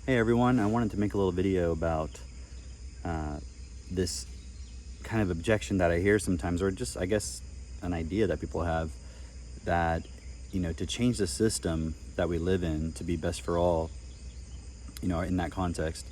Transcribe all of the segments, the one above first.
Hey everyone, I wanted to make a little video about this kind of objection that I hear sometimes, or just, I guess, an idea that people have that, to change the system that we live in to be best for all, in that context,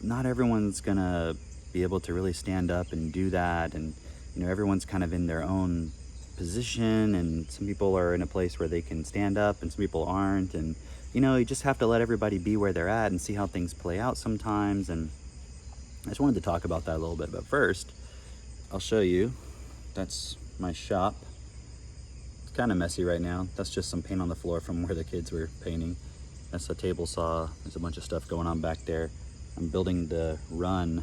not everyone's gonna be able to really stand up and do that. And, everyone's kind of in their own position, and some people are in a place where they can stand up and some people aren't. And, you just have to let everybody be where they're at and see how things play out sometimes. And I just wanted to talk about that a little bit. But first, I'll show you. That's my shop. It's kind of messy right now. That's just some paint on the floor from where the kids were painting. That's a table saw. There's a bunch of stuff going on back there. I'm building the run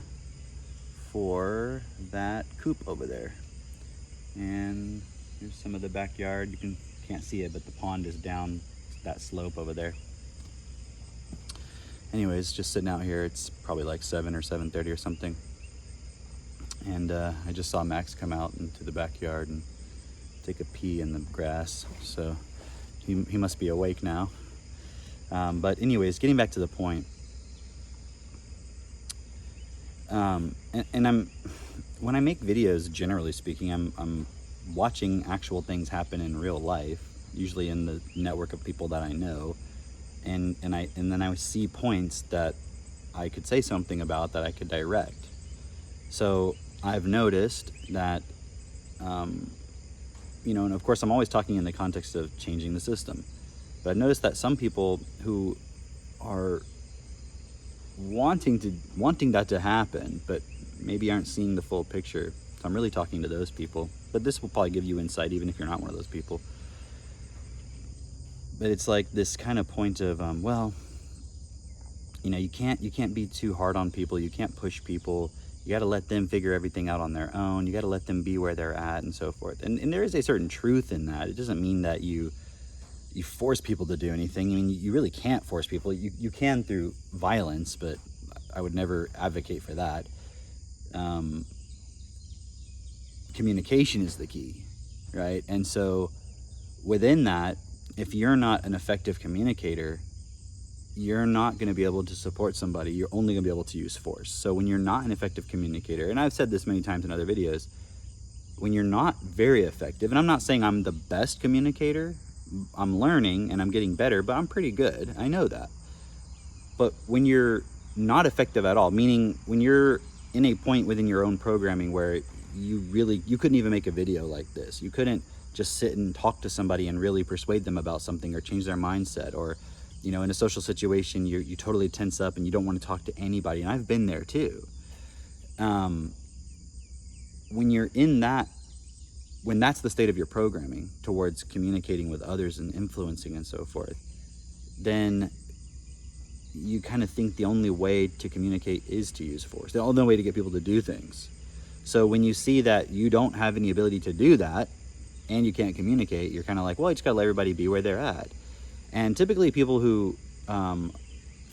for that coop over there. And here's some of the backyard. You can't see it, but the pond is down that slope over there. Anyways, just sitting out here. It's probably like 7 or 7:30 or something. And I just saw Max come out into the backyard and take a pee in the grass. So he must be awake now. But anyways, getting back to the point. And when I make videos, generally speaking, I'm watching actual things happen in real life, usually in the network of people that I know, and then I see points that I could say something about, that I could direct. So I've noticed that, and of course I'm always talking in the context of changing the system, but I've noticed that some people who are wanting that to happen, but maybe aren't seeing the full picture. So I'm really talking to those people, but this will probably give you insight even if you're not one of those people. But it's like this kind of point of, you can't be too hard on people. You can't push people. You got to let them figure everything out on their own. You got to let them be where they're at and so forth. And there is a certain truth in that. It doesn't mean that you force people to do anything. I mean, you really can't force people. You can through violence, but I would never advocate for that. Communication is the key, right? And so within that, if you're not an effective communicator, you're not going to be able to support somebody. You're only going to be able to use force. So when you're not an effective communicator, and I've said this many times in other videos, when you're not very effective, and I'm not saying I'm the best communicator, I'm learning and I'm getting better, but I'm pretty good. I know that. But when you're not effective at all, meaning when you're in a point within your own programming where you couldn't even make a video like this. You couldn't just sit and talk to somebody and really persuade them about something or change their mindset, or, in a social situation, you totally tense up and you don't want to talk to anybody. And I've been there too. When you're in that, when that's the state of your programming towards communicating with others and influencing and so forth, then you kind of think the only way to communicate is to use force. The only way to get people to do things. So when you see that you don't have any ability to do that and you can't communicate, you're kind of like, well, you just got to let everybody be where they're at. And typically people who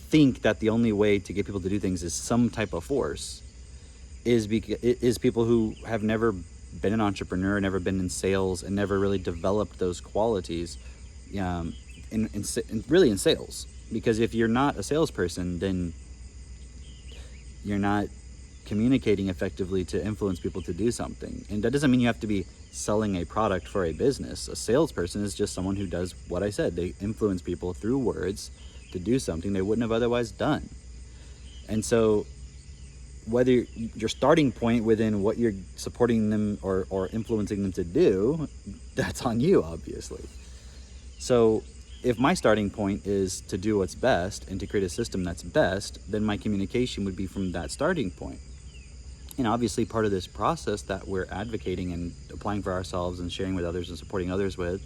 think that the only way to get people to do things is some type of force is people who have never been an entrepreneur, never been in sales, and never really developed those qualities really in sales. Because if you're not a salesperson, then you're not communicating effectively to influence people to do something. And that doesn't mean you have to be selling a product for a business. A salesperson is just someone who does what I said. They influence people through words to do something they wouldn't have otherwise done. And so whether your starting point within what you're supporting them or influencing them to do, that's on you, obviously. So if my starting point is to do what's best and to create a system that's best, then my communication would be from that starting point. And obviously part of this process that we're advocating and applying for ourselves and sharing with others and supporting others with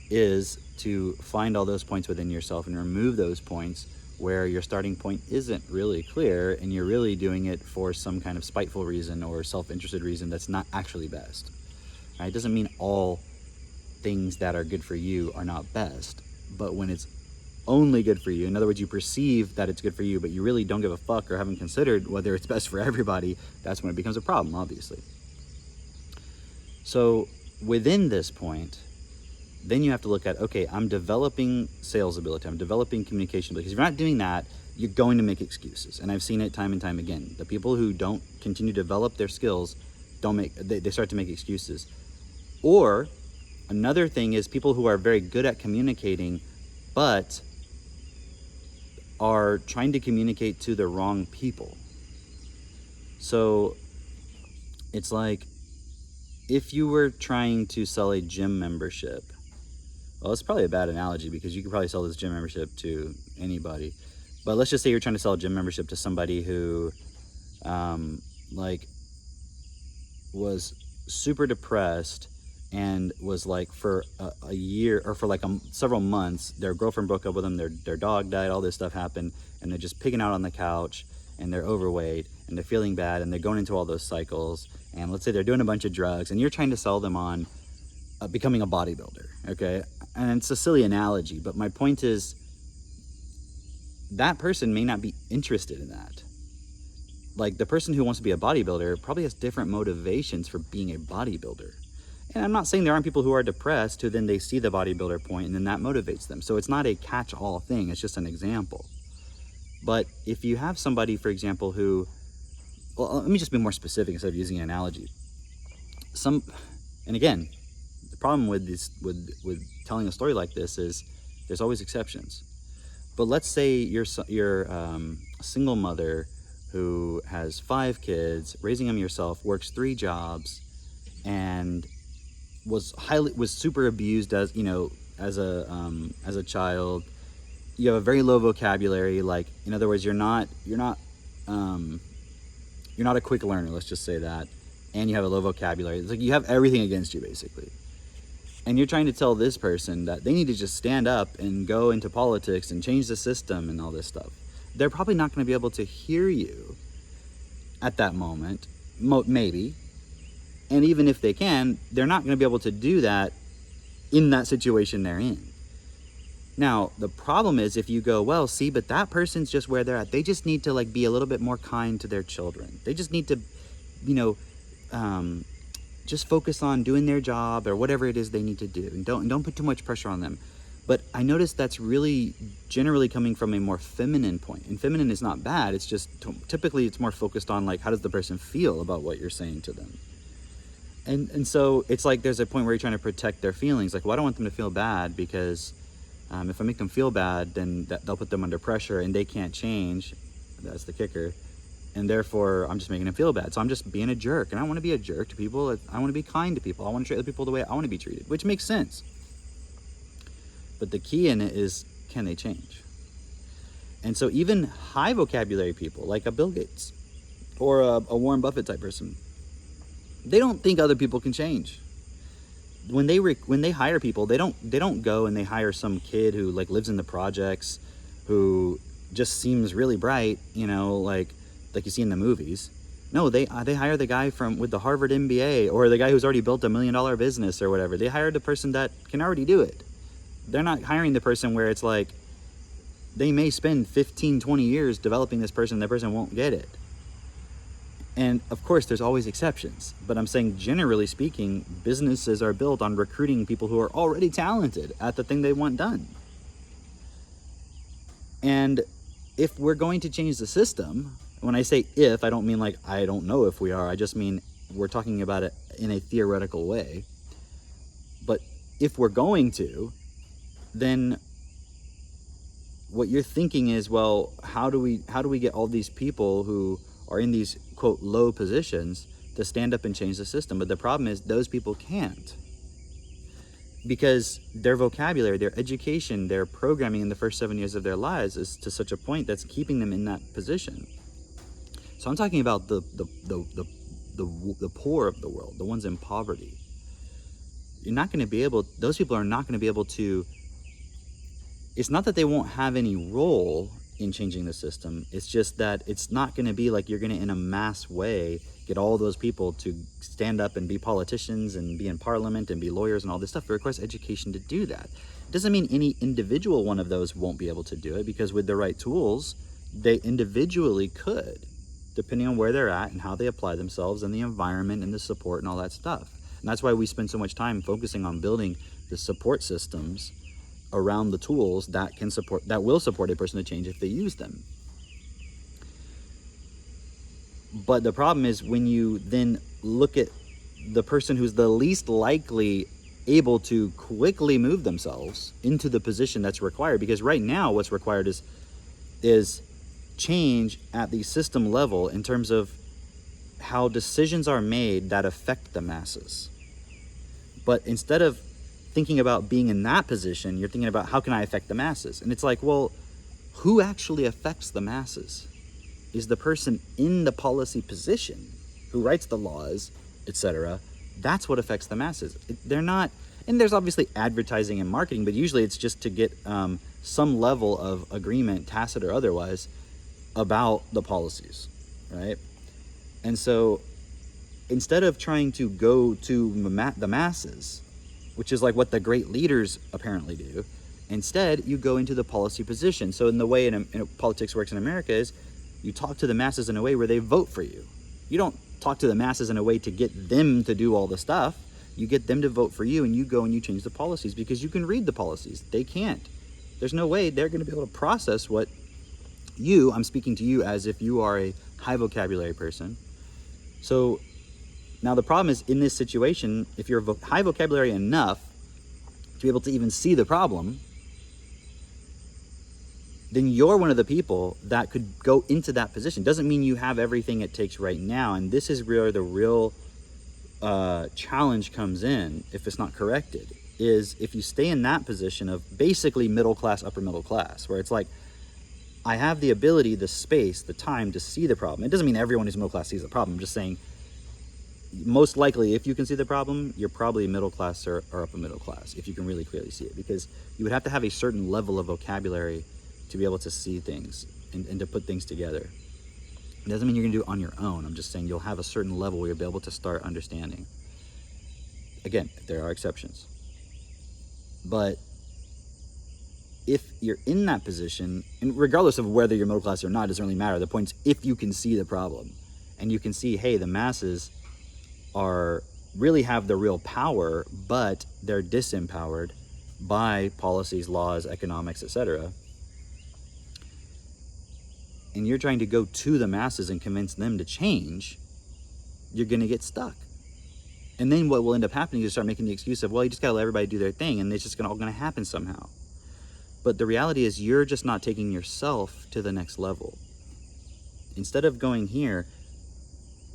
is to find all those points within yourself and remove those points where your starting point isn't really clear and you're really doing it for some kind of spiteful reason or self-interested reason that's not actually best. Right? It doesn't mean all things that are good for you are not best, but when it's only good for you, in other words, you perceive that it's good for you, but you really don't give a fuck or haven't considered whether it's best for everybody, that's when it becomes a problem, obviously. So within this point, then you have to look at, okay, I'm developing sales ability, I'm developing communication ability. Because if you're not doing that, you're going to make excuses. And I've seen it time and time again. The people who don't continue to develop their skills they start to make excuses. Or another thing is people who are very good at communicating, but are trying to communicate to the wrong people. So it's like, if you were trying to sell a gym membership, well, it's probably a bad analogy because you could probably sell this gym membership to anybody. But let's just say you're trying to sell a gym membership to somebody who, like, was super depressed and was like for a year or for like several months, their girlfriend broke up with them, their dog died, all this stuff happened, and they're just pigging out on the couch, and they're overweight, and they're feeling bad, and they're going into all those cycles, and let's say they're doing a bunch of drugs, and you're trying to sell them on becoming a bodybuilder, okay? And it's a silly analogy, but my point is that person may not be interested in that. Like, the person who wants to be a bodybuilder probably has different motivations for being a bodybuilder. And I'm not saying there aren't people who are depressed who then they see the bodybuilder point and then that motivates them. So it's not a catch-all thing, it's just an example. But if you have somebody, for example, who, well, let me just be more specific instead of using an analogy. And again, the problem with this, with telling a story like this is there's always exceptions. But let's say you're a single mother who has 5 kids, raising them yourself, works 3 jobs, and was super abused as a child. You have a very low vocabulary. Like, in other words, you're not a quick learner. Let's just say that, and you have a low vocabulary. It's like you have everything against you basically, and you're trying to tell this person that they need to just stand up and go into politics and change the system and all this stuff. They're probably not going to be able to hear you at that moment, maybe. And even if they can, they're not going to be able to do that in that situation they're in. Now, the problem is if you go, well, see, but that person's just where they're at. They just need to like be a little bit more kind to their children. They just need to, just focus on doing their job or whatever it is they need to do. And don't put too much pressure on them. But I noticed that's really generally coming from a more feminine point. And feminine is not bad. It's just typically it's more focused on like, how does the person feel about what you're saying to them? And so it's like there's a point where you're trying to protect their feelings. Like, well, I don't want them to feel bad because if I make them feel bad, then they'll put them under pressure and they can't change. That's the kicker. And therefore, I'm just making them feel bad. So I'm just being a jerk. And I want to be a jerk to people. I want to be kind to people. I want to treat other people the way I want to be treated, which makes sense. But the key in it is, can they change? And so even high vocabulary people, like a Bill Gates or a Warren Buffett type person, they don't think other people can change. When they hire people, they don't go and they hire some kid who like lives in the projects, who just seems really bright, like you see in the movies. No, they hire the guy with the Harvard MBA, or the guy who's already built $1 million business or whatever. They hired the person that can already do it. They're not hiring the person where it's like they may spend 15, 20 years developing this person, that person won't get it. And of course, there's always exceptions. But I'm saying, generally speaking, businesses are built on recruiting people who are already talented at the thing they want done. And if we're going to change the system, when I say if, I don't mean like I don't know if we are. I just mean we're talking about it in a theoretical way. But if we're going to, then what you're thinking is, well, how do we get all these people who are in these quote low positions to stand up and change the system? But the problem is those people can't, because their vocabulary, their education, their programming in the first 7 years of their lives is to such a point that's keeping them in that position. So I'm talking about the poor of the world, the ones in poverty. Those people are not going to be able to. It's not that they won't have any role in changing the system. It's just that it's not going to be like you're going to, in a mass way, get all those people to stand up and be politicians and be in parliament and be lawyers and all this stuff. It requires education to do that. It doesn't mean any individual one of those won't be able to do it, because with the right tools, they individually could, depending on where they're at and how they apply themselves and the environment and the support and all that stuff. And that's why we spend so much time focusing on building the support systems around the tools that will support a person to change if they use them. But the problem is when you then look at the person who's the least likely able to quickly move themselves into the position that's required, because right now what's required is change at the system level in terms of how decisions are made that affect the masses. But instead of thinking about being in that position, you're thinking about how can I affect the masses? And it's like, well, who actually affects the masses? Is the person in the policy position who writes the laws, etc. That's what affects the masses. They're not, and there's obviously advertising and marketing, but usually it's just to get some level of agreement, tacit or otherwise, about the policies, right? And so instead of trying to go to the masses, which is like what the great leaders apparently do, instead you go into the policy position. So in the way in politics works in America is you talk to the masses in a way where they vote for you. You don't talk to the masses in a way to get them to do all the stuff. You get them to vote for you, and you go and you change the policies because you can read the policies. They can't. There's no way they're going to be able to process what I'm speaking to you as if you are a high vocabulary person. So now the problem is in this situation, if you're high vocabulary enough to be able to even see the problem, then you're one of the people that could go into that position. Doesn't mean you have everything it takes right now. And this is where the real challenge comes in, if it's not corrected, is if you stay in that position of basically middle class, upper middle class, where it's like, I have the ability, the space, the time to see the problem. It doesn't mean everyone who's middle class sees the problem. I'm just saying, most likely, if you can see the problem, you're probably middle class or upper middle class, if you can really clearly see it, because you would have to have a certain level of vocabulary to be able to see things and to put things together. It doesn't mean you're gonna do it on your own. I'm just saying you'll have a certain level where you'll be able to start understanding. Again, there are exceptions. But if you're in that position, and regardless of whether you're middle class or not, it doesn't really matter. The point is, if you can see the problem and you can see, hey, the masses really have the real power, but they're disempowered by policies, laws, economics, etc. And you're trying to go to the masses and convince them to change, you're going to get stuck. And then what will end up happening is you start making the excuse of, well, you just got to let everybody do their thing, and it's just all going to happen somehow. But the reality is you're just not taking yourself to the next level. Instead of going here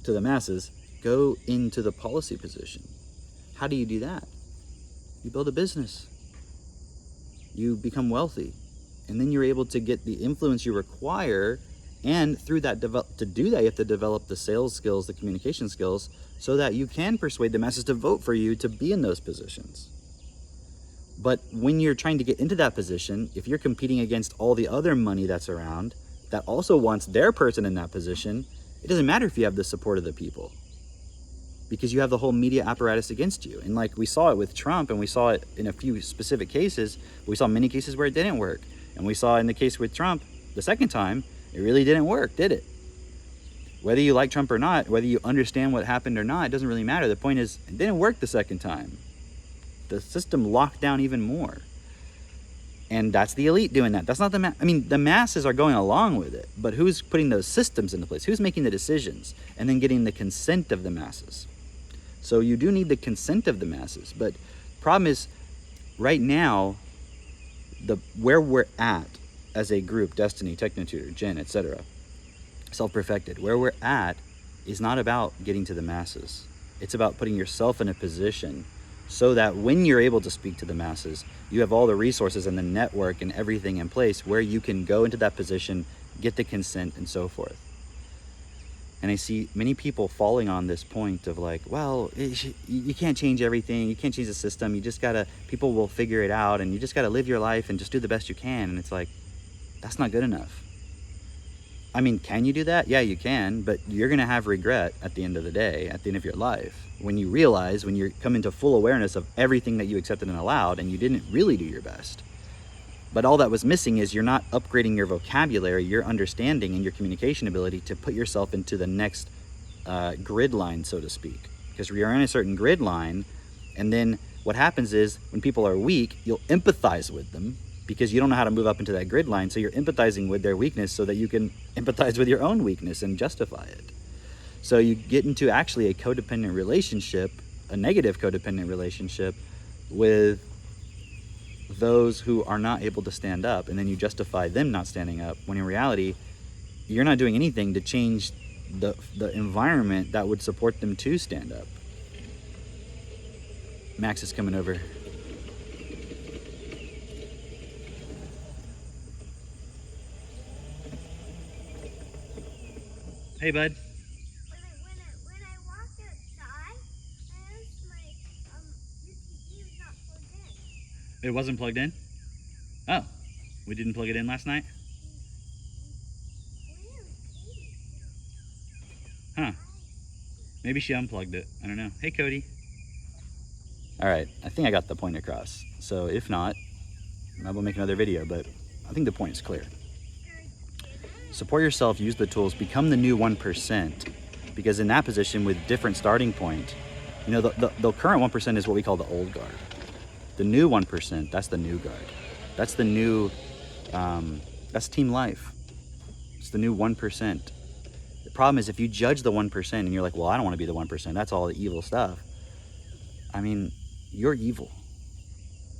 to the masses, go into the policy position. How do you do that? You build a business. You become wealthy. And then you're able to get the influence you require. And through that, to do that, you have to develop the sales skills, the communication skills, so that you can persuade the masses to vote for you to be in those positions. But when you're trying to get into that position, if you're competing against all the other money that's around that also wants their person in that position, it doesn't matter if you have the support of the people, because you have the whole media apparatus against you. And like we saw it with Trump, and we saw it in a few specific cases. We saw many cases where it didn't work. And we saw in the case with Trump, the second time, it really didn't work, did it? Whether you like Trump or not, whether you understand what happened or not, it doesn't really matter. The point is, it didn't work the second time. The system locked down even more. And that's the elite doing that. That's not the the masses are going along with it, but who's putting those systems into place? Who's making the decisions and then getting the consent of the masses? So you do need the consent of the masses, but problem is, right now, where we're at as a group, Destiny, Technotutor, Jen, etc., Self-Perfected, where we're at is not about getting to the masses. It's about putting yourself in a position so that when you're able to speak to the masses, you have all the resources and the network and everything in place where you can go into that position, get the consent, and so forth. And I see many people falling on this point of like, well, you can't change everything. You can't change the system. You just gotta, people will figure it out, and you just gotta live your life and just do the best you can. And it's like, that's not good enough. I mean, can you do that? Yeah, you can, but you're gonna have regret at the end of the day, at the end of your life, when you realize, when you come into full awareness of everything that you accepted and allowed, and you didn't really do your best. But all that was missing is you're not upgrading your vocabulary, your understanding, and your communication ability to put yourself into the next grid line, so to speak. Because we are in a certain grid line, and then what happens is when people are weak, you'll empathize with them because you don't know how to move up into that grid line. So you're empathizing with their weakness so that you can empathize with your own weakness and justify it. So you get into actually a codependent relationship, a negative codependent relationship with those who are not able to stand up, and then you justify them not standing up, when in reality, you're not doing anything to change the environment that would support them to stand up. Max is coming over. Hey, bud. When I walked outside, I noticed my UTV was not plugged in. It wasn't plugged in? Oh, we didn't plug it in last night? Huh. Maybe she unplugged it. I don't know. Hey, Cody. All right, I think I got the point across. So if not, I will make another video, but I think the point is clear. Support yourself, use the tools, become the new 1%, because in that position with different starting point, you know, the current 1% is what we call the old guard. The new 1%, that's the new guard. That's the new, that's team life. It's the new 1%. The problem is if you judge the 1% and you're like, well, I don't want to be the 1%, that's all the evil stuff. I mean, you're evil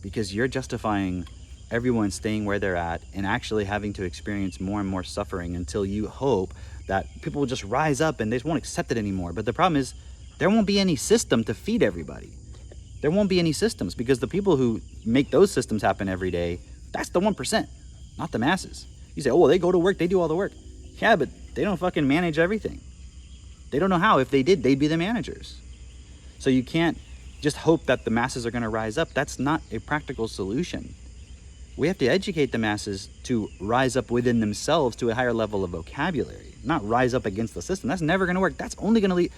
because you're justifying everyone staying where they're at and actually having to experience more and more suffering until you hope that people will just rise up and they just won't accept it anymore. But the problem is there won't be any system to feed everybody. There won't be any systems because the people who make those systems happen every day, that's the 1%, not the masses. You say, oh, well, they go to work, they do all the work. Yeah, but they don't fucking manage everything. They don't know how. If they did, they'd be the managers. So you can't just hope that the masses are going to rise up. That's not a practical solution. We have to educate the masses to rise up within themselves to a higher level of vocabulary, not rise up against the system. That's never going to work. That's only going to lead.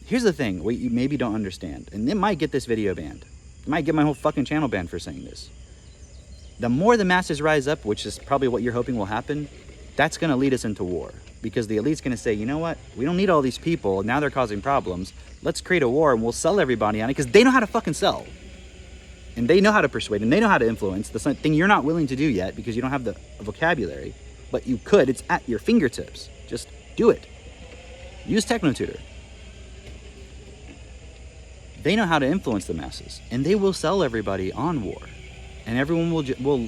Here's the thing, what you maybe don't understand, and it might get this video banned. It might get my whole fucking channel banned for saying this. The more the masses rise up, which is probably what you're hoping will happen, that's going to lead us into war. Because the elite's going to say, you know what? We don't need all these people. Now they're causing problems. Let's create a war and we'll sell everybody on it because they know how to fucking sell. And they know how to persuade and they know how to influence. The thing you're not willing to do yet because you don't have the vocabulary, but you could. It's at your fingertips. Just do it. Use TechnoTutor. They know how to influence the masses and they will sell everybody on war. And everyone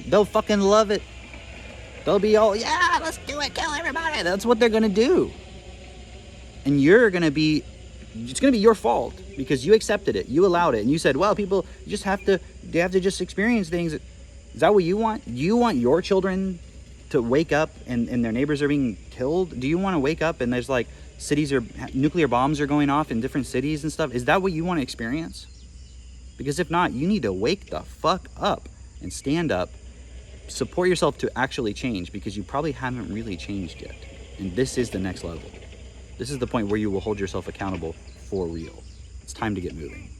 they'll fucking love it. They'll be all, yeah, let's do it, kill everybody. That's what they're gonna do. And you're gonna be, it's gonna be your fault because you accepted it, you allowed it, and you said, well, people just they have to just experience things. Is that what you want? Do you want your children to wake up and their neighbors are being killed? Do you wanna wake up and there's like nuclear bombs are going off in different cities and stuff? Is that what you wanna experience? Because if not, you need to wake the fuck up and stand up. Support yourself to actually change because you probably haven't really changed yet. And this is the next level. This is the point where you will hold yourself accountable for real. It's time to get moving.